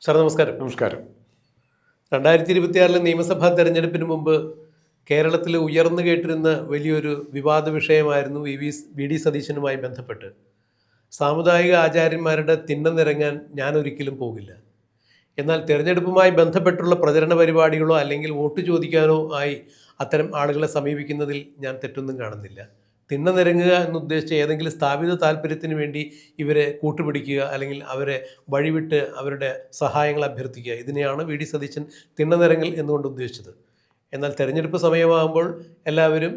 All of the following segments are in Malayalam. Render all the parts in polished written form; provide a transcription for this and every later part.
സാർ നമസ്കാരം. നമസ്കാരം. 2026 നിയമസഭാ തെരഞ്ഞെടുപ്പിന് മുമ്പ് കേരളത്തിൽ ഉയർന്നു കേട്ടിരുന്ന വലിയൊരു വിവാദ വിഷയമായിരുന്നു വി ഡി സതീശനുമായി ബന്ധപ്പെട്ട് സാമുദായിക ആചാര്യന്മാരുടെ തിണ്ണനിറങ്ങാൻ ഞാൻ ഒരിക്കലും പോകില്ല. എന്നാൽ തിരഞ്ഞെടുപ്പുമായി ബന്ധപ്പെട്ടുള്ള പ്രചരണ പരിപാടികളോ അല്ലെങ്കിൽ വോട്ട് ചോദിക്കാനോ ആയി അത്തരം ആളുകളെ സമീപിക്കുന്നതിൽ ഞാൻ തെറ്റൊന്നും കാണുന്നില്ല. തിണ്ണനിരങ്ങുക എന്നുദ്ദേശിച്ച ഏതെങ്കിലും സ്ഥാപിത താല്പര്യത്തിന് വേണ്ടി ഇവരെ കൂട്ടുപിടിക്കുക അല്ലെങ്കിൽ അവരെ വഴിവിട്ട് അവരുടെ സഹായങ്ങൾ അഭ്യർത്ഥിക്കുക, ഇതിനെയാണ് വി ഡി സതീശൻ തിണ്ണനിരങ്ങൽ എന്നുകൊണ്ട് ഉദ്ദേശിച്ചത്. എന്നാൽ തെരഞ്ഞെടുപ്പ് സമയമാകുമ്പോൾ എല്ലാവരും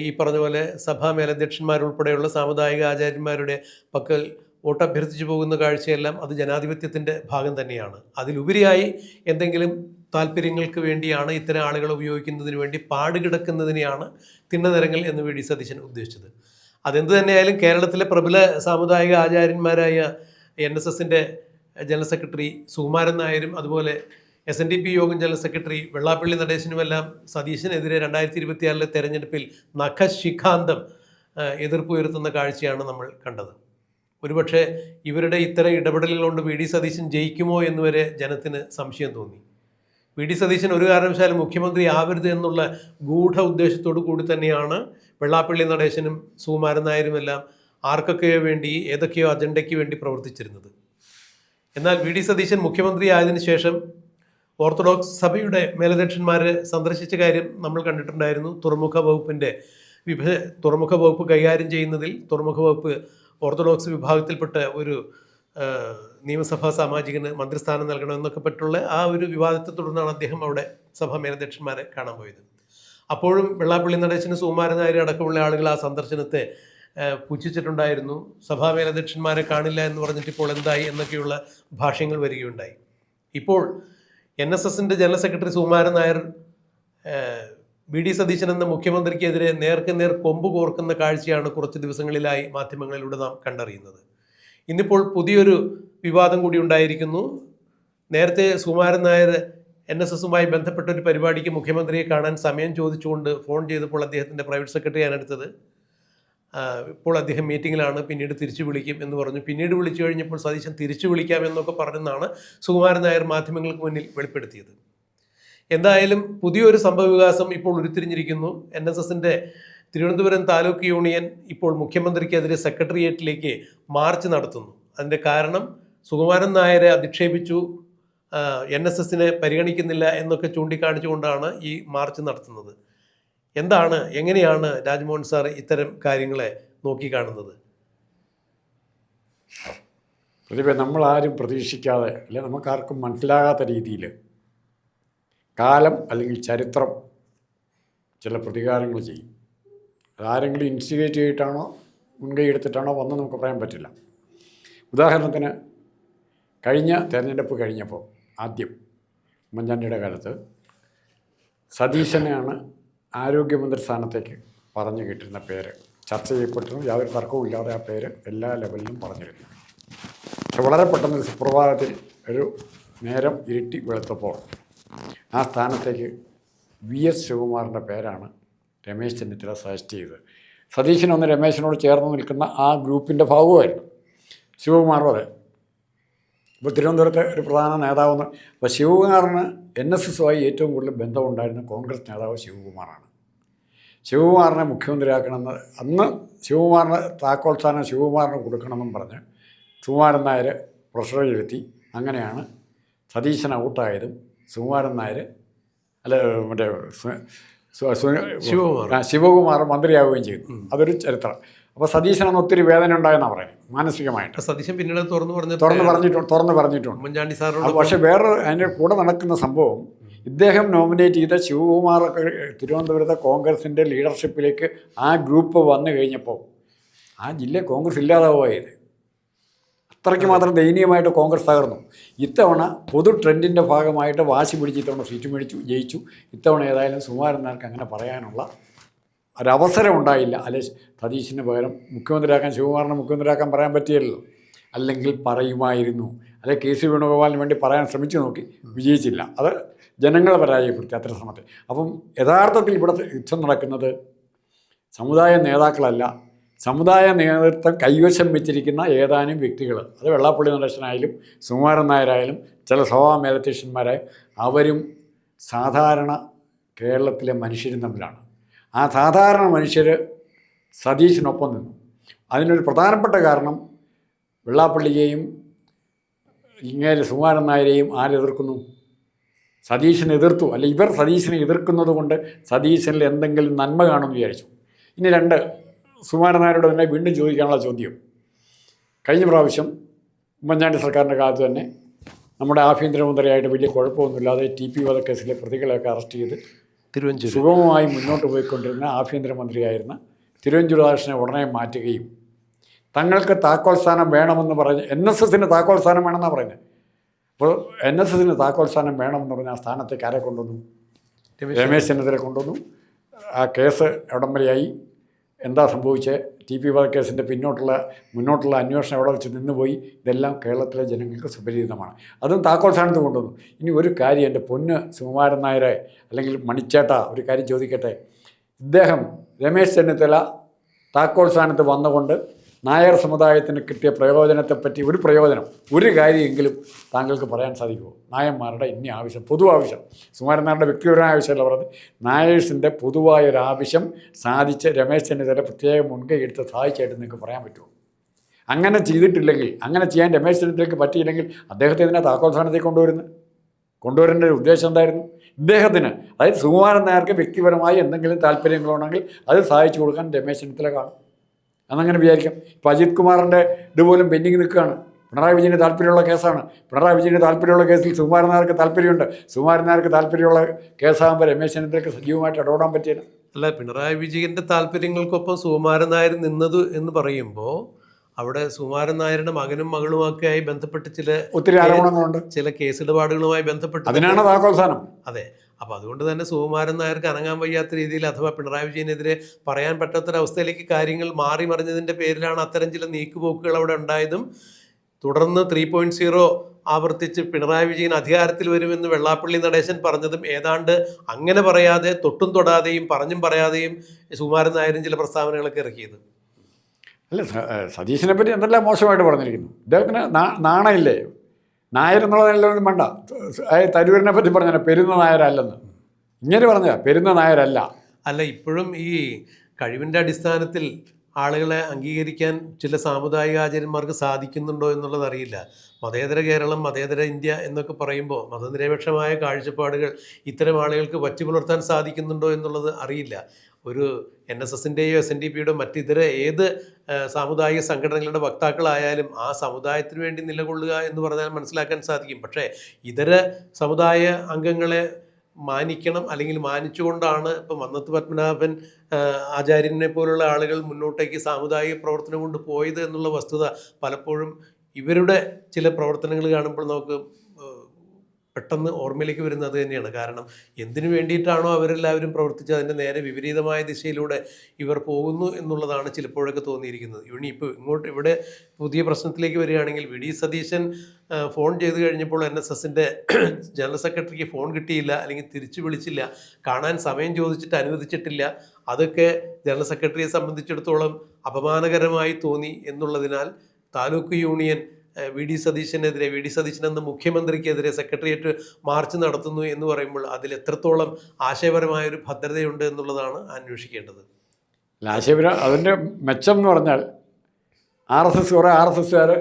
ഈ പറഞ്ഞ പോലെ സഭാ മേലധ്യക്ഷന്മാരുൾപ്പെടെയുള്ള സാമുദായിക ആചാര്യന്മാരുടെ പക്കൽ വോട്ട് അഭ്യർത്ഥിച്ചു പോകുന്ന കാഴ്ചയെല്ലാം അത് ജനാധിപത്യത്തിൻ്റെ ഭാഗം തന്നെയാണ്. അതിലുപരിയായി എന്തെങ്കിലും താല്പര്യങ്ങൾക്ക് വേണ്ടിയാണ് ഇത്തരം ആളുകൾ ഉപയോഗിക്കുന്നതിന് വേണ്ടി പാടുകിടക്കുന്നതിനെയാണ് തിണ്ണനിരങ്ങൽ എന്ന് വി ഡി സതീശൻ ഉദ്ദേശിച്ചത്. അതെന്ത് തന്നെയായാലും കേരളത്തിലെ പ്രബല സാമുദായിക ആചാര്യന്മാരായ NSSൻ്റെ ജനറൽ സെക്രട്ടറി സുകുമാരൻ നായരും അതുപോലെ SNDP യോഗം ജനറൽ സെക്രട്ടറി വെള്ളാപ്പള്ളി നടേശനുമെല്ലാം സതീശനെതിരെ 2026 തെരഞ്ഞെടുപ്പിൽ നഖശിഖാന്തം എതിർപ്പ് ഉയർത്തുന്ന കാഴ്ചയാണ് നമ്മൾ കണ്ടത്. ഒരുപക്ഷെ ഇവരുടെ ഇത്തരം ഇടപെടലുകൾ കൊണ്ട് വി ഡി സതീശൻ ജയിക്കുമോ എന്നുവരെ ജനത്തിന് സംശയം തോന്നി. വി ഡി സതീശൻ ഒരു കാരണവശാലും മുഖ്യമന്ത്രി ആവരുത് എന്നുള്ള ഗൂഢ ഉദ്ദേശത്തോടു കൂടി തന്നെയാണ് വെള്ളാപ്പള്ളി നടേശനും സുകുമാരൻ നായരുമെല്ലാം ആർക്കൊക്കെയോ വേണ്ടി ഏതൊക്കെയോ അജണ്ടയ്ക്ക് വേണ്ടി പ്രവർത്തിച്ചിരുന്നത്. എന്നാൽ വി ഡി സതീശൻ മുഖ്യമന്ത്രി ആയതിനു ശേഷം ഓർത്തഡോക്സ് സഭയുടെ മേലധ്യക്ഷന്മാരെ സന്ദർശിച്ച കാര്യം നമ്മൾ കണ്ടിട്ടുണ്ടായിരുന്നു. തുറമുഖ വകുപ്പ് കൈകാര്യം ചെയ്യുന്നതിൽ തുറമുഖ വകുപ്പ് ഓർത്തഡോക്സ് വിഭാഗത്തിൽപ്പെട്ട ഒരു നിയമസഭാ സാമാജികന് മന്ത്രിസ്ഥാനം നൽകണമെന്നൊക്കെ പറ്റുള്ള ആ ഒരു വിവാദത്തെ തുടർന്നാണ് അദ്ദേഹം അവിടെ സഭാ മേലധ്യക്ഷന്മാരെ കാണാൻ പോയത്. അപ്പോഴും വെള്ളാപ്പള്ളി നടേശന് സുകുമാരൻ നായർ അടക്കമുള്ള ആളുകൾ ആ സന്ദർശനത്തെ പുച്ഛിച്ചിട്ടുണ്ടായിരുന്നു. സഭാ മേലധ്യക്ഷന്മാരെ കാണില്ല എന്ന് പറഞ്ഞിട്ട് ഇപ്പോൾ എന്തായി എന്നൊക്കെയുള്ള ഭാഷ്യങ്ങൾ വരികയുണ്ടായി. ഇപ്പോൾ NSSൻ്റെ general secretary Sukumaran Nair V D Satheesan എന്ന മുഖ്യമന്ത്രിക്കെതിരെ നേർക്ക് നേർ കൊമ്പ് കോർക്കുന്ന കാഴ്ചയാണ് കുറച്ച് ദിവസങ്ങളിലായി മാധ്യമങ്ങളിലൂടെ നാം കണ്ടറിയുന്നത്. ഇന്നിപ്പോൾ പുതിയൊരു വിവാദം കൂടി ഉണ്ടായിരിക്കുന്നു. നേരത്തെ സുകുമാരൻ നായർ NSSുമായി ബന്ധപ്പെട്ട ഒരു പരിപാടിക്ക് മുഖ്യമന്ത്രിയെ കാണാൻ സമയം ചോദിച്ചുകൊണ്ട് ഫോൺ ചെയ്തപ്പോൾ അദ്ദേഹത്തിൻ്റെ പ്രൈവറ്റ് സെക്രട്ടറിയാണ് എടുത്തത്. ഇപ്പോൾ അദ്ദേഹം മീറ്റിങ്ങിലാണ്, പിന്നീട് തിരിച്ചു വിളിക്കും എന്ന് പറഞ്ഞു. പിന്നീട് വിളിച്ചു കഴിഞ്ഞപ്പോൾ സതീശൻ തിരിച്ചു വിളിക്കാമെന്നൊക്കെ പറഞ്ഞെന്നാണ് സുകുമാരൻ നായർ മാധ്യമങ്ങൾക്ക് മുന്നിൽ വെളിപ്പെടുത്തിയത്. എന്തായാലും പുതിയൊരു സംഭവവികാസം ഇപ്പോൾ ഉരുത്തിരിഞ്ഞിരിക്കുന്നു. NSSൻ്റെ തിരുവനന്തപുരം താലൂക്ക് യൂണിയൻ ഇപ്പോൾ മുഖ്യമന്ത്രിക്കെതിരെ സെക്രട്ടേറിയറ്റിലേക്ക് മാർച്ച് നടത്തുന്നു. അതിൻ്റെ കാരണം സുകുമാരൻ നായരെ അധിക്ഷേപിച്ചു, NSSനെ പരിഗണിക്കുന്നില്ല എന്നൊക്കെ ചൂണ്ടിക്കാണിച്ചുകൊണ്ടാണ് ഈ മാർച്ച് നടത്തുന്നത്. എങ്ങനെയാണ് രാജ്മോഹൻ സാർ ഇത്തരം കാര്യങ്ങളെ നോക്കിക്കാണുന്നത്? പ്രതിഭ നമ്മളാരും പ്രതീക്ഷിക്കാതെ അല്ലെ നമുക്കാർക്കും മനസ്സിലാകാത്ത രീതിയിൽ കാലം അല്ലെങ്കിൽ ചരിത്രം ചില പ്രതികാരങ്ങൾ ചെയ്യും. അതാരെങ്കിലും ഇൻസ്റ്റിഗേറ്റ് ചെയ്തിട്ടാണോ മുൻകൈ എടുത്തിട്ടാണോ വന്ന് നമുക്ക് പറയാൻ പറ്റില്ല. ഉദാഹരണത്തിന് കഴിഞ്ഞ തെരഞ്ഞെടുപ്പ് കഴിഞ്ഞപ്പോൾ ആദ്യം ഉമ്മൻചാണ്ടിയുടെ കാലത്ത് സതീശനെയാണ് ആരോഗ്യമന്ത്രി സ്ഥാനത്തേക്ക് പറഞ്ഞു കേട്ടിരുന്ന പേര് ചർച്ച ചെയ്യപ്പെട്ടിരുന്നു. യാതൊരു തർക്കവും ഇല്ലാതെ ആ പേര് എല്ലാ ലെവലിലും പറഞ്ഞിരുന്നു. പക്ഷെ വളരെ പെട്ടെന്ന് സുപ്രഭാതത്തിൽ ഒരു നേരം ഇരുട്ടി വെളുത്തപ്പോൾ ആ സ്ഥാനത്തേക്ക് VS ശിവകുമാറിൻ്റെ പേരാണ് രമേശ് ചെന്നിത്തല സജസ്റ്റ് ചെയ്തത്. സതീശനൊന്ന് രമേശിനോട് ചേർന്ന് നിൽക്കുന്ന ആ ഗ്രൂപ്പിൻ്റെ ഭാഗമായിരുന്നു. ശിവകുമാറും അതെ. ഇപ്പോൾ തിരുവനന്തപുരത്തെ ഒരു പ്രധാന നേതാവെന്ന് അപ്പോൾ ശിവകുമാറിന് NSSുമായി ഏറ്റവും കൂടുതൽ ബന്ധമുണ്ടായിരുന്ന കോൺഗ്രസ് നേതാവ് ശിവകുമാറാണ്. ശിവകുമാറിനെ മുഖ്യമന്ത്രിയാക്കണമെന്ന് അന്ന് ശിവകുമാറിന് താക്കോൽ സ്ഥാനം ശിവകുമാറിന് കൊടുക്കണമെന്നും പറഞ്ഞ് സുകുമാരൻ നായർ പ്രഷർ ചെലുത്തി. അങ്ങനെയാണ് സതീശൻ ഔട്ടായതും സുകുമാരൻ നായർ മറ്റേ ശിവകുമാർ മന്ത്രിയാവുകയും ചെയ്തു. അതൊരു ചരിത്രം. അപ്പോൾ സതീശനൊന്ന് ഒത്തിരി വേദന ഉണ്ടായെന്നാണ് പറയുന്നത് മാനസികമായിട്ട്. സതീശൻ പിന്നീട് തുറന്ന് പറഞ്ഞിട്ടുണ്ട്. പക്ഷേ വേറെ അതിൻ്റെ കൂടെ നടക്കുന്ന സംഭവം, ഇദ്ദേഹം നോമിനേറ്റ് ചെയ്ത ശിവകുമാറൊക്കെ തിരുവനന്തപുരത്തെ കോൺഗ്രസിൻ്റെ ലീഡർഷിപ്പിലേക്ക് ആ ഗ്രൂപ്പ് വന്നു കഴിഞ്ഞപ്പോൾ ആ ജില്ലയിൽ കോൺഗ്രസ് ഇല്ലാതാവുകയത്. അത്രയ്ക്ക് മാത്രം ദയനീയമായിട്ട് കോൺഗ്രസ് തകർന്നു. ഇത്തവണ പൊതു ട്രെൻഡിൻ്റെ ഭാഗമായിട്ട് വാശി പിടിച്ച് ഇത്തവണ സീറ്റ് മേടിച്ചു, ജയിച്ചു. ഇത്തവണ ഏതായാലും സുകുമാരൻ നായർക്ക് അങ്ങനെ പറയാനുള്ള ഒരവസരം ഉണ്ടായില്ല. അല്ലെ സതീശന് പകരം മുഖ്യമന്ത്രിയാക്കാൻ ശിവകുമാറിനെ മുഖ്യമന്ത്രിയാക്കാൻ പറയാൻ പറ്റിയല്ലോ. അല്ലെങ്കിൽ പറയുമായിരുന്നു. അല്ലെ KC വേണുഗോപാലിന് വേണ്ടി പറയാൻ ശ്രമിച്ചു നോക്കി, വിജയിച്ചില്ല. അത് ജനങ്ങളെ പരാജയപ്പെടുത്തി അത്ര ശ്രമത്തെ. അപ്പം യഥാർത്ഥത്തിൽ ഇവിടെ യുദ്ധം നടക്കുന്നത് സമുദായ നേതാക്കളല്ല, സമുദായ നേതൃത്വം കൈവശം വെച്ചിരിക്കുന്ന ഏതാനും വ്യക്തികൾ. അത് വെള്ളാപ്പള്ളി നടേശനായാലും സുകുമാരൻ നായരായാലും ചില സഭാ മേലധ്യക്ഷന്മാരെ അവരും സാധാരണ കേരളത്തിലെ മനുഷ്യരും തമ്മിലാണ്. ആ സാധാരണ മനുഷ്യർ സതീശിനൊപ്പം നിന്നു. അതിനൊരു പ്രധാനപ്പെട്ട കാരണം വെള്ളാപ്പള്ളിയെയും ഇങ്ങനെ സുകുമാരൻ നായരെയും ആരെതിർക്കുന്നു? സതീശനെ എതിർത്തു. അല്ല, ഇവർ സതീശനെ എതിർക്കുന്നത് കൊണ്ട് സതീശനിൽ എന്തെങ്കിലും നന്മ കാണുമെന്ന് വിചാരിച്ചു. ഇനി രണ്ട്, സുകുമാരൻ നായരോട് തന്നെ വീണ്ടും ചോദിക്കാനുള്ള ചോദ്യം. കഴിഞ്ഞ പ്രാവശ്യം ഉമ്മൻചാണ്ടി സർക്കാരിൻ്റെ കാലത്ത് തന്നെ നമ്മുടെ ആഭ്യന്തരമന്ത്രിയായിട്ട് വലിയ കുഴപ്പമൊന്നുമില്ലാതെ TP വധക്കേസിലെ പ്രതികളെയൊക്കെ അറസ്റ്റ് ചെയ്ത് സുഗമമായി മുന്നോട്ട് പോയിക്കൊണ്ടിരുന്ന ആഭ്യന്തരമന്ത്രിയായിരുന്ന തിരുവഞ്ചൂർ രാധാകൃഷ്ണനെ ഉടനെ മാറ്റുകയും തങ്ങൾക്ക് താക്കോൽ സ്ഥാനം വേണമെന്ന് പറഞ്ഞ് NSSന് താക്കോൽ സ്ഥാനം വേണമെന്നാണ് പറയുന്നത്. അപ്പോൾ NSSന് താക്കോൽ സ്ഥാനം വേണമെന്ന് പറഞ്ഞ ആ സ്ഥാനത്തേക്ക് ആരെ കൊണ്ടുവന്നു? രമേശ് ചെന്നിത്തല കൊണ്ടുവന്നു. ആ കേസ് എവിടം വരെയായി? എന്താ സംഭവിച്ചത്? TP വധക്കേസിൻ്റെ മുന്നോട്ടുള്ള അന്വേഷണം എവിടെ വെച്ച് നിന്നുപോയി? ഇതെല്ലാം കേരളത്തിലെ ജനങ്ങൾക്ക് സുപരിചിതമാണ്. അതും താക്കോൽ സ്ഥാനത്ത് കൊണ്ടുവന്നു. ഇനി ഒരു കാര്യം, എൻ്റെ പൊന്ന് സുകുമാരൻ നായരെ അല്ലെങ്കിൽ മണിച്ചേട്ട, ഒരു കാര്യം ചോദിക്കട്ടെ. ഇദ്ദേഹം രമേശ് ചെന്നിത്തല താക്കോൽ സ്ഥാനത്ത് വന്നുകൊണ്ട് നായർ സമുദായത്തിന് കിട്ടിയ പ്രയോജനത്തെപ്പറ്റി ഒരു കാര്യമെങ്കിലും താങ്കൾക്ക് പറയാൻ സാധിക്കുമോ? നായന്മാരുടെ ഇനി ആവശ്യം, പൊതു ആവശ്യം, സുകുമാരൻ നായരുടെ വ്യക്തിപരമായ ആവശ്യമല്ല പറഞ്ഞത്, നായേഴ്സിൻ്റെ പൊതുവായൊരാവശ്യം സാധിച്ച് രമേശ് ചെന്നിത്തല പ്രത്യേകം മുൻകൈ എടുത്ത് സഹായിച്ചായിട്ട് നിങ്ങൾക്ക് പറയാൻ പറ്റുമോ? അങ്ങനെ ചെയ്തിട്ടില്ലെങ്കിൽ, അങ്ങനെ ചെയ്യാൻ രമേശ് ചെന്നിത്തലയ്ക്ക് പറ്റിയില്ലെങ്കിൽ അദ്ദേഹത്തെ ഇതിനെ താക്കോൽ സ്ഥാനത്തേക്ക് കൊണ്ടുവരേണ്ട ഒരു ഉദ്ദേശം എന്തായിരുന്നു? ഇദ്ദേഹത്തിന്, അതായത് സുകുമാരൻ നായർക്ക് വ്യക്തിപരമായി എന്തെങ്കിലും താല്പര്യങ്ങളുണ്ടെങ്കിൽ അത് സഹായിച്ചു കൊടുക്കാൻ രമേശ് ചെന്നിത്തല കാണും. എന്നങ്ങനെ വിചാരിക്കാം. ഇപ്പോൾ അജിത് കുമാറിൻ്റെ ഇതുപോലും പെൻഡിങ് നിൽക്കുകയാണ്. പിണറായി വിജയന് താല്പര്യമുള്ള കേസാണ്. പിണറായി വിജയന് താല്പര്യമുള്ള കേസിൽ സുകുമാരൻ നായർക്ക് താല്പര്യമുണ്ട്. സുകുമാരൻ നായർക്ക് താല്പര്യമുള്ള കേസാകുമ്പോൾ രമേശ് ചെന്നിത്തലയ്ക്ക് സജീവമായിട്ട് ഇടപെടാൻ പറ്റിയില്ല. അല്ല, പിണറായി വിജയൻ്റെ താല്പര്യങ്ങൾക്കൊപ്പം സുകുമാരൻ നായർ നിന്നത് എന്ന് പറയുമ്പോൾ അവിടെ സുകുമാരൻ നായരുടെ മകനും മകളുമൊക്കെയായി ബന്ധപ്പെട്ട് ഒത്തിരി ആരോപണങ്ങളുണ്ട്, ചില കേസിടപാടുകളുമായി ബന്ധപ്പെട്ട്. അതിനാണ് താക്കോൽ സ്ഥാനം. അതെ. അപ്പോൾ അതുകൊണ്ട് തന്നെ സുകുമാരൻ നായർക്ക് അനങ്ങാൻ വയ്യാത്ത രീതിയിൽ, അഥവാ പിണറായി വിജയനെതിരെ പറയാൻ പറ്റാത്തൊരവസ്ഥയിലേക്ക് കാര്യങ്ങൾ മാറി മറിഞ്ഞതിൻ്റെ പേരിലാണ് അത്തരം ചില നീക്കുപോക്കുകൾ അവിടെ ഉണ്ടായതും. തുടർന്ന് 3.0 ആവർത്തിച്ച് പിണറായി വിജയൻ അധികാരത്തിൽ വരുമെന്ന് വെള്ളാപ്പള്ളി നടേശൻ പറഞ്ഞതും ഏതാണ്ട് അങ്ങനെ പറയാതെ, തൊട്ടും തൊടാതെയും പറഞ്ഞും പറയാതെയും സുകുമാരൻ നായരും ചില പ്രസ്താവനകളൊക്കെ ഇറക്കിയത്. അല്ല, സതീശനെ പറ്റി എന്തെല്ലാം മോശമായിട്ട് പറഞ്ഞിരിക്കുന്നു. ഇദ്ദേഹത്തിന് നാണയില്ലേ? നായർ എന്നുള്ളതെല്ലാം വേണ്ട. തരൂരിനെ പറ്റി പറഞ്ഞാൽ പെരുന്ന നായരല്ലെന്ന് ഇങ്ങനെ പറഞ്ഞ പെരുന്ന നായരല്ല. അല്ല, ഇപ്പോഴും ഈ കഴിവിൻ്റെ അടിസ്ഥാനത്തിൽ ആളുകളെ അംഗീകരിക്കാൻ ചില സാമുദായിക ആചാര്യന്മാർക്ക് സാധിക്കുന്നുണ്ടോ എന്നുള്ളത് അറിയില്ല. മതേതര കേരളം, മതേതര ഇന്ത്യ എന്നൊക്കെ പറയുമ്പോൾ മതനിരപേക്ഷമായ കാഴ്ചപ്പാടുകൾ ഇത്തരം ആളുകൾക്ക് വച്ചു പുലർത്താൻ സാധിക്കുന്നുണ്ടോ എന്നുള്ളത് അറിയില്ല. ഒരു NSSൻ്റെയോ SNDPയുടെയോ മറ്റിതര ഏത് സാമുദായിക സംഘടനകളുടെ വക്താക്കളായാലും ആ സമുദായത്തിന് വേണ്ടി നിലകൊള്ളുക എന്ന് പറഞ്ഞാൽ മനസ്സിലാക്കാൻ സാധിക്കും. പക്ഷേ ഇതര സമുദായ അംഗങ്ങളെ മാനിക്കണം, അല്ലെങ്കിൽ മാനിച്ചുകൊണ്ടാണ് ഇപ്പം മന്നത്ത് പത്മനാഭൻ ആചാര്യനെ പോലുള്ള ആളുകൾ മുന്നോട്ടേക്ക് സാമുദായിക പ്രവർത്തനം കൊണ്ട് പോയത് എന്നുള്ള വസ്തുത പലപ്പോഴും ഇവരുടെ ചില പ്രവർത്തനങ്ങൾ കാണുമ്പോൾ നമുക്ക് പെട്ടെന്ന് ഓർമ്മയിലേക്ക് വരുന്നത് അത് തന്നെയാണ്. കാരണം എന്തിനു വേണ്ടിയിട്ടാണോ അവരെല്ലാവരും പ്രവർത്തിച്ചത് അതിൻ്റെ നേരെ വിപരീതമായ ദിശയിലൂടെ ഇവർ പോകുന്നു എന്നുള്ളതാണ് ചിലപ്പോഴൊക്കെ തോന്നിയിരിക്കുന്നത്. ഇപ്പോൾ ഇവിടെ പുതിയ പ്രശ്നത്തിലേക്ക് വരികയാണെങ്കിൽ, VD സതീശൻ ഫോൺ ചെയ്ത് കഴിഞ്ഞപ്പോൾ NSSൻ്റെ ജനറൽ സെക്രട്ടറിക്ക് ഫോൺ കിട്ടിയില്ല, അല്ലെങ്കിൽ തിരിച്ചു വിളിച്ചില്ല, കാണാൻ സമയം ചോദിച്ചിട്ട് അനുവദിച്ചിട്ടില്ല. അതൊക്കെ ജനറൽ സെക്രട്ടറിയെ സംബന്ധിച്ചിടത്തോളം അപമാനകരമായി തോന്നി എന്നുള്ളതിനാൽ താലൂക്ക് യൂണിയൻ VD സതീശൻ എന്ന മുഖ്യമന്ത്രിക്കെതിരെ സെക്രട്ടേറിയറ്റ് മാർച്ച് നടത്തുന്നു എന്ന് പറയുമ്പോൾ അതിൽ എത്രത്തോളം ആശയപരമായൊരു ഭദ്രതയുണ്ട് എന്നുള്ളതാണ് അന്വേഷിക്കേണ്ടത്. അതിൻ്റെ മെച്ചം എന്ന് പറഞ്ഞാൽ കുറേ RSSകാർ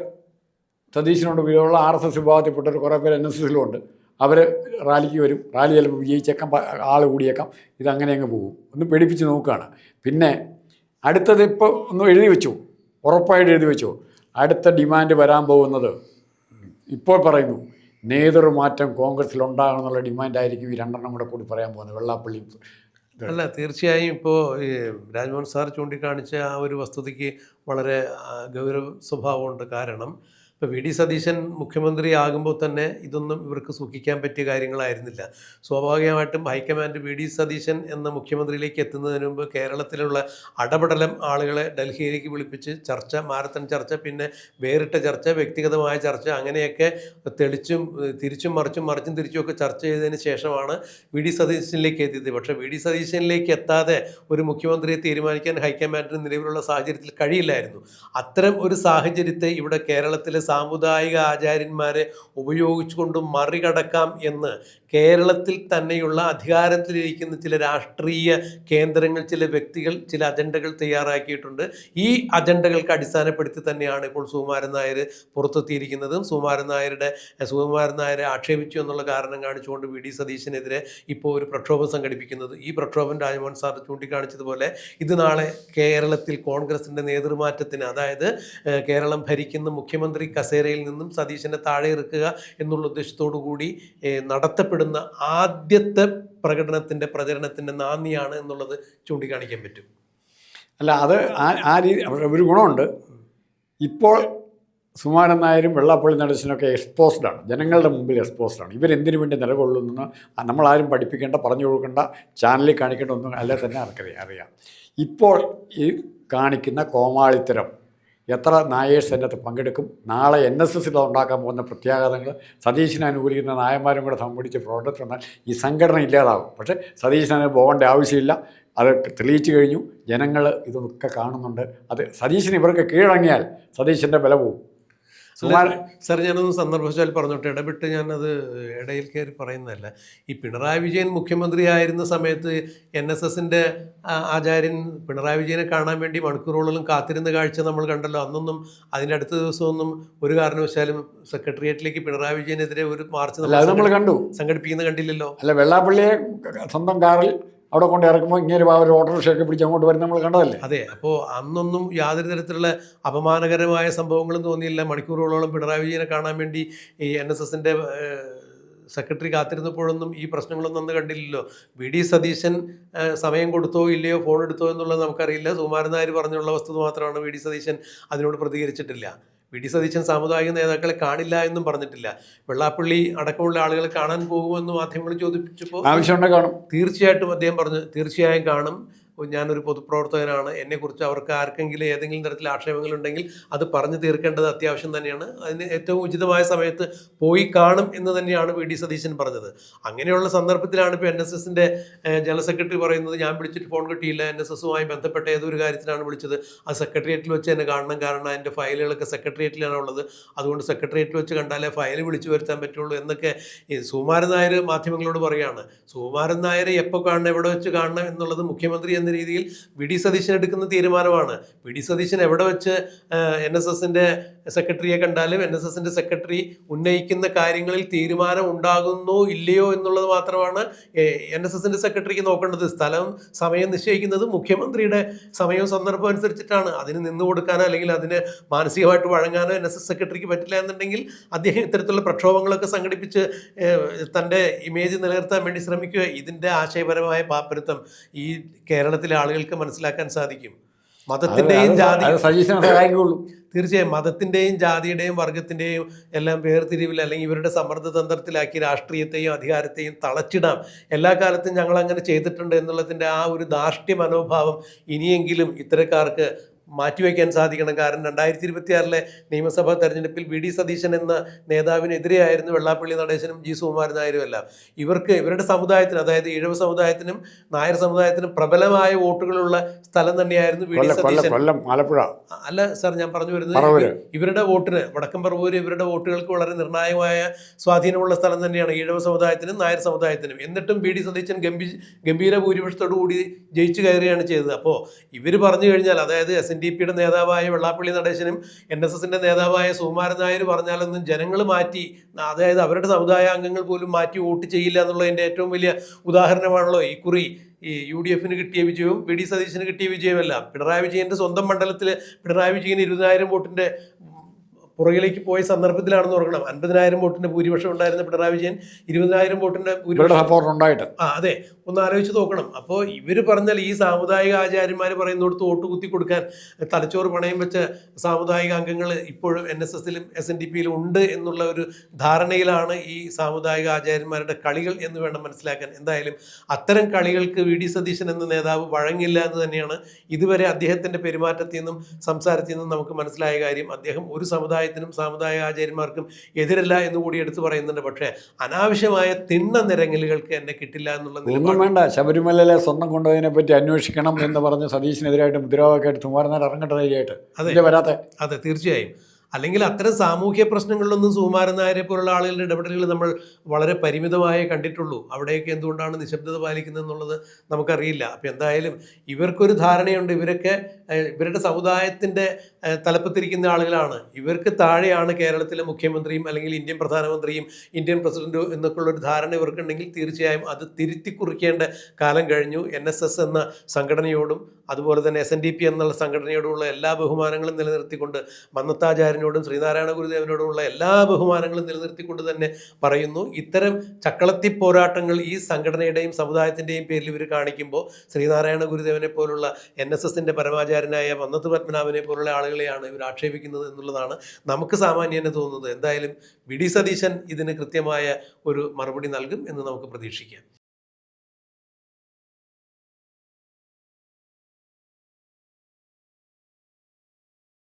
സതീശനോട് വിരോധമുള്ള RSS വിഭാഗത്തിൽപ്പെട്ട കുറേ പേര് NSSലും ഉണ്ട്. അവർ റാലിക്ക് വരും. റാലി ചിലപ്പോൾ വിജയിച്ചേക്കാം, ആൾ കൂടിയേക്കാം. ഇതങ്ങനെ അങ്ങ് പോകും. ഒന്ന് പേടിപ്പിച്ച് നോക്കുകയാണ്. പിന്നെ അടുത്തത് ഇപ്പോൾ ഒന്ന് എഴുതി വെച്ചു, ഉറപ്പായിട്ട് എഴുതി വെച്ചു. അടുത്ത ഡിമാൻഡ് വരാൻ പോകുന്നത് ഇപ്പോൾ പറയുന്നു, നേതൃമാറ്റം കോൺഗ്രസ്സിലുണ്ടാകണമെന്നുള്ള ഡിമാൻഡായിരിക്കും ഈ രണ്ടെണ്ണം കൂടി പറയാൻ പോകുന്നത്. വെള്ളാപ്പള്ളി അല്ല, തീർച്ചയായും ഇപ്പോൾ രാജ്മോഹൻ സാർ ചൂണ്ടിക്കാണിച്ച ആ ഒരു വസ്തുതയ്ക്ക് വളരെ ഗൗരവ സ്വഭാവമുണ്ട്. കാരണം ഇപ്പോൾ VD സതീശൻ മുഖ്യമന്ത്രി ആകുമ്പോൾ തന്നെ ഇതൊന്നും ഇവർക്ക് സൂക്ഷിക്കാൻ പറ്റിയ കാര്യങ്ങളായിരുന്നില്ല. സ്വാഭാവികമായിട്ടും ഹൈക്കമാൻഡ് VD സതീശൻ എന്ന മുഖ്യമന്ത്രിയിലേക്ക് എത്തുന്നതിന് മുമ്പ് കേരളത്തിലുള്ള അടപടലം ആളുകളെ ഡൽഹിയിലേക്ക് വിളിപ്പിച്ച് ചർച്ച, മാരത്തൺ ചർച്ച, പിന്നെ വേറിട്ട ചർച്ച, വ്യക്തിഗതമായ ചർച്ച, അങ്ങനെയൊക്കെ തിരിച്ചും മറിച്ചും തിരിച്ചുമൊക്കെ ചർച്ച ചെയ്തതിന് ശേഷമാണ് VD സതീശനിലേക്ക് എത്തിയത്. പക്ഷേ VD സതീശനിലേക്ക് എത്താതെ ഒരു മുഖ്യമന്ത്രിയെ തീരുമാനിക്കാൻ ഹൈക്കമാൻഡിന് നിലവിലുള്ള സാഹചര്യത്തിൽ കഴിയില്ലായിരുന്നു. അത്തരം ഒരു സാഹചര്യത്തെ ഇവിടെ കേരളത്തിലെ സാമുദായിക ആചാര്യന്മാരെ ഉപയോഗിച്ചുകൊണ്ട് മറികടക്കാം എന്ന് കേരളത്തിൽ തന്നെയുള്ള അധികാരത്തിലിരിക്കുന്ന ചില രാഷ്ട്രീയ കേന്ദ്രങ്ങൾ, ചില വ്യക്തികൾ, ചില അജണ്ടകൾ തയ്യാറാക്കിയിട്ടുണ്ട്. ഈ അജണ്ടകൾക്ക് അടിസ്ഥാനപ്പെടുത്തി തന്നെയാണ് ഇപ്പോൾ സുകുമാരൻ നായർ പുറത്തെത്തിയിരിക്കുന്നതും സുകുമാരൻ നായരെ ആക്ഷേപിച്ചു എന്നുള്ള കാരണം കാണിച്ചുകൊണ്ട് വി.ഡി. സതീശനെതിരെ ഇപ്പോൾ ഒരു പ്രക്ഷോഭം സംഘടിപ്പിക്കുന്നത്. ഈ പ്രക്ഷോഭം രാജ്മോഹൻ സാർ ചൂണ്ടിക്കാണിച്ചതുപോലെ ഇത് നാളെ കേരളത്തിൽ കോൺഗ്രസിൻ്റെ നേതൃമാറ്റത്തിന്, അതായത് കേരളം ഭരിക്കുന്ന മുഖ്യമന്ത്രി കസേരയിൽ നിന്നും സതീശനെ താഴെ ഇറക്കുക എന്നുള്ള ഉദ്ദേശത്തോടു കൂടി നടത്തപ്പെടുന്ന ആദ്യത്തെ പ്രചരണത്തിൻ്റെ നാന്ദിയാണ് എന്നുള്ളത് ചൂണ്ടിക്കാണിക്കാൻ പറ്റും. അല്ല, അത് ആ രീതി ഒരു ഗുണമുണ്ട്. ഇപ്പോൾ സുകുമാരൻ നായരും വെള്ളാപ്പള്ളി നടേശനൊക്കെ എക്സ്പോസ്ഡാണ്, ജനങ്ങളുടെ മുമ്പിൽ എക്സ്പോസ്ഡാണ്. ഇവരെന്തിനു വേണ്ടി നിലകൊള്ളുന്നു നമ്മളാരും പഠിപ്പിക്കേണ്ട, പറഞ്ഞു കൊടുക്കേണ്ട, ചാനലിൽ കാണിക്കേണ്ട ഒന്നും അല്ലേ തന്നെ അറിയാം. ഇപ്പോൾ ഈ കാണിക്കുന്ന കോമാളിത്തരം എത്ര നായേഴ്സ് അതിനകത്ത് പങ്കെടുക്കും, നാളെ NSS ഉണ്ടാക്കാൻ പോകുന്ന പ്രത്യാഘാതങ്ങൾ, സതീശനെ അനുകൂലിക്കുന്ന നായന്മാരും കൂടെ സംബന്ധിച്ച് പ്രോഡക്റ്റ് വന്നാൽ ഈ സംഘടന ഇല്ലാതാകും. പക്ഷേ സതീശന് പോകേണ്ട ആവശ്യമില്ല, അത് തെളിയിച്ചു കഴിഞ്ഞു. ജനങ്ങൾ ഇതൊക്കെ കാണുന്നുണ്ട്. അത് സതീശന് ഇവർക്ക് കീഴടങ്ങിയാൽ സതീശൻ്റെ ബല പോകും. സാർ, ഞാനൊന്ന് സന്ദർഭവശാൽ പറഞ്ഞോട്ടെ, ഇടപെട്ട് ഞാനത് ഇടയിൽ കയറി പറയുന്നതല്ല. ഈ പിണറായി വിജയൻ മുഖ്യമന്ത്രിയായിരുന്ന സമയത്ത് NSSൻ്റെ ആചാര്യൻ പിണറായി വിജയനെ കാണാൻ വേണ്ടി മണിക്കൂറുകളോളം കാത്തിരുന്ന കാഴ്ച നമ്മൾ കണ്ടല്ലോ. അന്നൊന്നും അതിൻ്റെ അടുത്ത ദിവസമൊന്നും ഒരു കാരണവശാലും സെക്രട്ടേറിയറ്റിലേക്ക് പിണറായി വിജയനെതിരെ ഒരു മാർച്ച് നമ്മൾ കണ്ടു സംഘടിപ്പിക്കുന്നത് കണ്ടില്ലല്ലോ. അല്ല, വെള്ളാപ്പള്ളിയെ സ്വന്തം കാറിൽ അവിടെ കൊണ്ട് ഇറക്കുമ്പോൾ ഇങ്ങനെ ഒരു ഓട്ടോറിക്ഷയൊക്കെ പിടിച്ച് അങ്ങോട്ട് വരുന്ന നമ്മൾ കണ്ടതല്ലേ. അതെ, അപ്പോൾ അന്നൊന്നും യാതൊരു തരത്തിലുള്ള അപമാനകരമായ സംഭവങ്ങളും തോന്നിയില്ല. മണിക്കൂറുകളോളം പിണറായി വിജയനെ കാണാൻ വേണ്ടി ഈ NSSൻ്റെ സെക്രട്ടറി കാത്തിരുന്നപ്പോഴൊന്നും ഈ പ്രശ്നങ്ങളൊന്നും അന്ന് കണ്ടില്ലല്ലോ. വി.ഡി. സതീശൻ സമയം കൊടുത്തോ ഇല്ലയോ, ഫോൺ എടുത്തോ എന്നുള്ളത് നമുക്കറിയില്ല. സുകുമാരൻ നായർ പറഞ്ഞുള്ള വസ്തുത മാത്രമാണ്. വി.ഡി. സതീശൻ അതിനോട് പ്രതികരിച്ചിട്ടില്ല. വി.ഡി. സതീശൻ സാമുദായിക നേതാക്കളെ കാണില്ല എന്നും പറഞ്ഞിട്ടില്ല. വെള്ളാപ്പള്ളി അടക്കമുള്ള ആളുകളെ കാണാൻ പോകുമെന്ന് മാധ്യമങ്ങൾ ചോദിച്ചപ്പോൾ ആവശ്യമുണ്ടെങ്കിൽ കാണും. തീർച്ചയായിട്ടും അദ്ദേഹം പറഞ്ഞു, തീർച്ചയായും കാണും, ഞാനൊരു പൊതുപ്രവർത്തകനാണ്, എന്നെക്കുറിച്ച് അവർക്ക് ആർക്കെങ്കിലും ഏതെങ്കിലും തരത്തിൽ ആക്ഷേപങ്ങളുണ്ടെങ്കിൽ അത് പറഞ്ഞു തീർക്കേണ്ടത് അത്യാവശ്യം തന്നെയാണ്. അതിന് ഏറ്റവും ഉചിതമായ സമയത്ത് പോയി കാണും എന്ന് തന്നെയാണ് വി.ഡി. സതീശൻ പറഞ്ഞത്. അങ്ങനെയുള്ള സന്ദർഭത്തിലാണ് ഇപ്പോൾ NSSൻ്റെ ജനറൽ സെക്രട്ടറി പറയുന്നത്, ഞാൻ വിളിച്ചിട്ട് ഫോൺ കിട്ടിയില്ല, NSSുമായി ബന്ധപ്പെട്ട ഏതൊരു കാര്യത്തിനാണ് വിളിച്ചത്, അത് സെക്രട്ടേറിയറ്റിൽ വെച്ച് തന്നെ കാണണം, കാരണം അതിൻ്റെ ഫയലുകളൊക്കെ സെക്രട്ടേറിയറ്റിലാണ് ഉള്ളത്, അതുകൊണ്ട് സെക്രട്ടേറിയറ്റിൽ വെച്ച് കണ്ടാലേ ഫയൽ വിളിച്ചു വരുത്താൻ പറ്റുള്ളൂ എന്നൊക്കെ ഈ സുകുമാരൻ നായർ മാധ്യമങ്ങളോട് പറയുകയാണ്. സുകുമാരൻ നായരെ എപ്പോൾ കാണണം, എവിടെ വെച്ച് കാണണം എന്നുള്ളത് മുഖ്യമന്ത്രി എന്ന രീതിയിൽ വി.ഡി. സതീശൻ എടുക്കുന്ന തീരുമാനമാണ്. വി.ഡി. സതീശൻ എവിടെ വെച്ച് NSSൻ്റെ സെക്രട്ടറിയെ കണ്ടാലും NSSൻ്റെ സെക്രട്ടറി ഉന്നയിക്കുന്ന കാര്യങ്ങളിൽ തീരുമാനം ഉണ്ടാകുന്നോ ഇല്ലയോ എന്നുള്ളത് മാത്രമാണ് NSSൻ്റെ സെക്രട്ടറിക്ക് നോക്കേണ്ടത്. സ്ഥലം സമയം നിശ്ചയിക്കുന്നത് മുഖ്യമന്ത്രിയുടെ സമയവും സന്ദർഭവും അനുസരിച്ചിട്ടാണ്. അതിന് നിന്നു കൊടുക്കാനോ അല്ലെങ്കിൽ അതിന് മാനസികമായിട്ട് വഴങ്ങാനോ NSS സെക്രട്ടറിക്ക് പറ്റില്ല എന്നുണ്ടെങ്കിൽ അദ്ദേഹം ഇത്തരത്തിലുള്ള പ്രക്ഷോഭങ്ങളൊക്കെ സംഘടിപ്പിച്ച് തൻ്റെ ഇമേജ് നിലനിർത്താൻ വേണ്ടി ശ്രമിക്കുക. ഇതിൻ്റെ ആശയപരമായ പാപ്പരത്വം ഈ കേരളത്തിലെ ആളുകൾക്ക് മനസ്സിലാക്കാൻ സാധിക്കും. മതത്തിൻ്റെയും തീർച്ചയായും മതത്തിൻ്റെയും ജാതിയുടെയും വർഗത്തിൻ്റെയും എല്ലാം വേർതിരിവിൽ അല്ലെങ്കിൽ ഇവരുടെ സമ്മർദ്ദ തന്ത്രത്തിലാക്കി രാഷ്ട്രീയത്തെയും അധികാരത്തെയും തളച്ചിടാം. എല്ലാ കാലത്തും ഞങ്ങൾ അങ്ങനെ ചെയ്തിട്ടുണ്ട് എന്നുള്ളതിൻ്റെ ആ ഒരു ധാർഷ്ട്യ മനോഭാവം ഇനിയെങ്കിലും ഇത്തരക്കാർക്ക് മാറ്റിവെക്കാൻ സാധിക്കണം. കാരണം 2026 നിയമസഭാ തെരഞ്ഞെടുപ്പിൽ വി.ഡി. സതീശൻ എന്ന നേതാവിനെതിരെയായിരുന്നു വെള്ളാപ്പള്ളി നടേശനും G. സുകുമാരൻ നായരും എല്ലാം. ഇവരുടെ സമുദായത്തിന്, അതായത് ഈഴവ സമുദായത്തിനും നായർ സമുദായത്തിനും പ്രബലമായ വോട്ടുകളുള്ള സ്ഥലം തന്നെയായിരുന്നു വി.ഡി. സതീശൻ. അല്ല സാർ, ഞാൻ പറഞ്ഞു വരുന്നത് ഇവരുടെ വോട്ടിന്, വടക്കൻ പറവൂര് ഇവരുടെ വോട്ടുകൾക്ക് വളരെ നിർണായകമായ സ്വാധീനമുള്ള സ്ഥലം തന്നെയാണ് ഈഴവ സമുദായത്തിനും നായർ സമുദായത്തിനും. എന്നിട്ടും വി.ഡി. സതീശൻ ഗംഭീര ഭൂരിപക്ഷത്തോടു കൂടി ജയിച്ചു കയറുകയാണ് ചെയ്തത്. അപ്പോൾ ഇവർ പറഞ്ഞു കഴിഞ്ഞാൽ, അതായത് NDPയുടെ നേതാവായ വെള്ളാപ്പള്ളി നടേശനും NSSൻ്റെ നേതാവായ സുകുമാരൻ നായർ പറഞ്ഞാലൊന്നും ജനങ്ങൾ മാറ്റി, അതായത് അവരുടെ സമുദായ അംഗങ്ങൾ പോലും മാറ്റി വോട്ട് ചെയ്യില്ല എന്നുള്ളതിൻ്റെ ഏറ്റവും വലിയ ഉദാഹരണമാണല്ലോ ഈ കുറി ഈ UDFന് കിട്ടിയ വിജയവും വി.ഡി. സതീശന് കിട്ടിയ വിജയവുമല്ല. പിണറായി വിജയൻ്റെ സ്വന്തം മണ്ഡലത്തിൽ പിണറായി വിജയൻ 20,000 വോട്ടിൻ്റെ പുറകിലേക്ക് പോയ സന്ദർഭത്തിലാണെന്ന് ഓർക്കണം. 50,000 വോട്ടിന്റെ ഭൂരിപക്ഷം ഉണ്ടായിരുന്ന പിണറായി വിജയൻ 20,000 വോട്ടിന്റെ ഭൂരിപക്ഷം. അതെ, ഒന്ന് ആലോചിച്ച് നോക്കണം. അപ്പോൾ ഇവർ പറഞ്ഞാൽ ഈ സാമുദായിക ആചാര്യന്മാർ പറയുന്നിടത്ത് വോട്ട് കുത്തി കൊടുക്കാൻ തലച്ചോറ് പണയം വെച്ച സാമുദായിക അംഗങ്ങൾ ഇപ്പോഴും NSSലും SNDPയിലും ഉണ്ട് എന്നുള്ള ഒരു ധാരണയിലാണ് ഈ സാമുദായിക ആചാര്യന്മാരുടെ കളികൾ എന്ന് വേണം മനസ്സിലാക്കാൻ. എന്തായാലും അത്തരം കളികൾക്ക് വി.ഡി. സതീശൻ എന്ന നേതാവ് വഴങ്ങില്ല എന്ന് തന്നെയാണ് ഇതുവരെ അദ്ദേഹത്തിന്റെ പെരുമാറ്റത്തിൽ നിന്നും സംസാരത്തിൽ നിന്നും നമുക്ക് മനസ്സിലായ കാര്യം. അദ്ദേഹം ഒരു സമുദായത്തിനും സാമുദായിക ആചാര്യന്മാർക്കും എതിരല്ല എന്ന് കൂടി എടുത്തു പറയുന്നുണ്ട്. പക്ഷേ അനാവശ്യമായ തിണ്ണ നിരങ്ങലുകൾക്ക് എന്നെ കിട്ടില്ല എന്നുള്ള നിലപാട് വേണ്ട. ശബരിമലയിലെ സ്വർണ്ണം കൊണ്ടുപോയതിനെ പറ്റി അന്വേഷിക്കണം എന്ന് പറഞ്ഞ് സതീശനെതിരായിട്ട് മുദ്രാവാക്യമായിട്ട് സുകുമാരൻ നായർ ഇറങ്ങട്ടെ ധൈര്യമായിട്ട്. അതെ, വരാത്തെ. അതെ, തീർച്ചയായും അല്ലെങ്കിൽ അത്തരം സാമൂഹ്യ പ്രശ്നങ്ങളിലൊന്നും സുകുമാരൻ നായരെ പോലുള്ള ആളുകളുടെ ഇടപെടലുകൾ നമ്മൾ വളരെ പരിമിതമായേ കണ്ടിട്ടുള്ളൂ. അവിടെയൊക്കെ എന്തുകൊണ്ടാണ് നിശബ്ദത പാലിക്കുന്നത് എന്നുള്ളത് നമുക്കറിയില്ല. അപ്പോൾ എന്തായാലും ഇവർക്കൊരു ധാരണയുണ്ട്, ഇവരുടെ സമുദായത്തിൻ്റെ തലപ്പത്തിരിക്കുന്ന ആളുകളാണ്, ഇവർക്ക് താഴെയാണ് കേരളത്തിലെ മുഖ്യമന്ത്രിയും അല്ലെങ്കിൽ ഇന്ത്യൻ പ്രധാനമന്ത്രിയും ഇന്ത്യൻ പ്രസിഡന്റും എന്നൊക്കെയുള്ളൊരു ധാരണ ഇവർക്കുണ്ടെങ്കിൽ തീർച്ചയായും അത് തിരുത്തി കുറിക്കേണ്ട കാലം കഴിഞ്ഞു. NSS എന്ന സംഘടനയോടും അതുപോലെ തന്നെ SNDP എന്നുള്ള സംഘടനയോടുമുള്ള എല്ലാ ബഹുമാനങ്ങളും നിലനിർത്തിക്കൊണ്ട്, മന്നത്താചാര്യനോടും ശ്രീനാരായണ ഗുരുദേവനോടുമുള്ള എല്ലാ ബഹുമാനങ്ങളും നിലനിർത്തിക്കൊണ്ട് തന്നെ പറയുന്നു, ഇത്തരം ചക്കളത്തി പോരാട്ടങ്ങൾ ഈ സംഘടനയുടെയും സമുദായത്തിൻ്റെയും പേരിൽ ഇവർ കാണിക്കുമ്പോൾ ശ്രീനാരായണ ഗുരുദേവനെ പോലുള്ള NSSൻ്റെ പരമാചാര്യനായ മന്നത്ത് പത്മനാഭനെ പോലുള്ള ആളുകളെയാണ് ഇവർ ആക്ഷേപിക്കുന്നത് എന്നുള്ളതാണ് നമുക്ക് സാമാന്യേന തോന്നുന്നത്. എന്തായാലും VD സതീശൻ ഇതിന് കൃത്യമായ ഒരു മറുപടി നൽകും എന്ന് നമുക്ക് പ്രതീക്ഷിക്കാം.